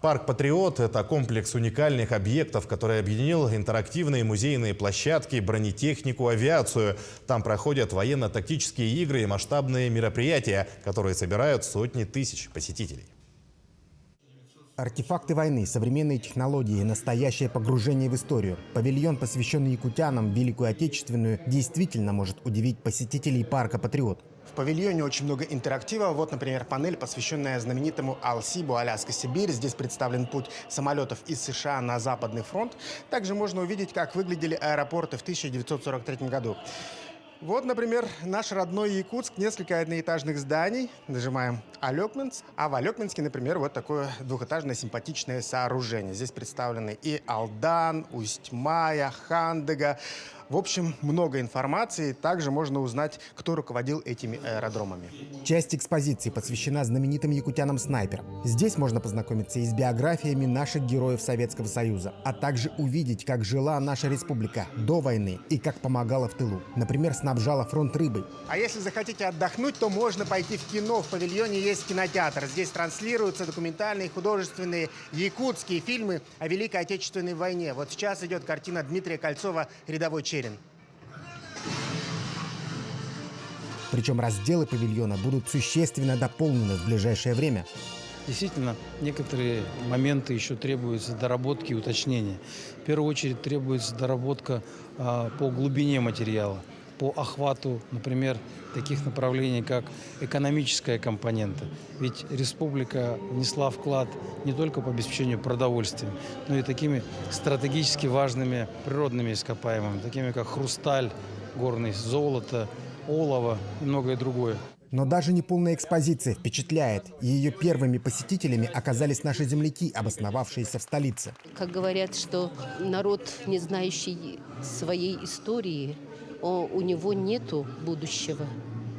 Парк «Патриот» — это комплекс уникальных объектов, который объединил интерактивные музейные площадки, бронетехнику, авиацию. Там проходят военно-тактические игры и масштабные мероприятия, которые собирают сотни тысяч посетителей. Артефакты войны, современные технологии, настоящее погружение в историю. Павильон, посвященный якутянам в Великую Отечественную, действительно может удивить посетителей парка «Патриот». В павильоне очень много интерактива. Вот, например, панель, посвященная знаменитому Алсибу, Аляска-Сибирь. Здесь представлен путь самолетов из США на Западный фронт. Также можно увидеть, как выглядели аэропорты в 1943 году. Вот, например, наш родной Якутск, несколько одноэтажных зданий. Нажимаем Алекминск. А в Алекминске, например, вот такое двухэтажное симпатичное сооружение. Здесь представлены и Алдан, Усть-Мая, Хандыга. В общем, много информации. Также можно узнать, кто руководил этими аэродромами. Часть экспозиции посвящена знаменитым якутянам-снайперам. Здесь можно познакомиться и с биографиями наших героев Советского Союза, а также увидеть, как жила наша республика до войны и как помогала в тылу. Например, снабжала фронт рыбой. А если захотите отдохнуть, то можно пойти в кино. В павильоне есть кинотеатр. Здесь транслируются документальные, художественные, якутские фильмы о Великой Отечественной войне. Вот сейчас идет картина Дмитрия Кольцова «Рядовой Черен». Причем разделы павильона будут существенно дополнены в ближайшее время. Действительно, некоторые моменты еще требуются доработки и уточнения. В первую очередь требуется доработка по глубине материала, по охвату, например, таких направлений, как экономическая компонента. Ведь республика внесла вклад не только по обеспечению продовольствием, но и такими стратегически важными природными ископаемыми, такими как хрусталь горный, золото, олово и многое другое. Но даже неполная экспозиция впечатляет. Ее первыми посетителями оказались наши земляки, обосновавшиеся в столице. Как говорят, что народ, не знающий своей истории, у него нету будущего.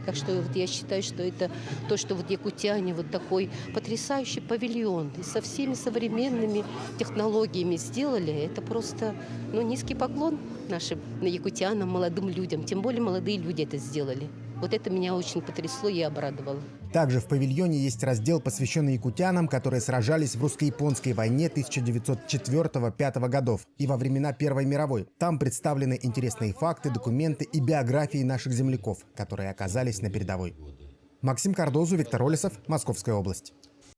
Так что вот я считаю, что это то, что вот якутяне, вот такой потрясающий павильон и со всеми современными технологиями сделали, это просто низкий поклон нашим якутянам, молодым людям. Тем более молодые люди это сделали. Вот это меня очень потрясло и обрадовало. Также в павильоне есть раздел, посвященный якутянам, которые сражались в русско-японской войне 1904-1905 годов и во времена Первой мировой. Там представлены интересные факты, документы и биографии наших земляков, которые оказались на передовой. Максим Кардозу, Виктор Олесов, Московская область.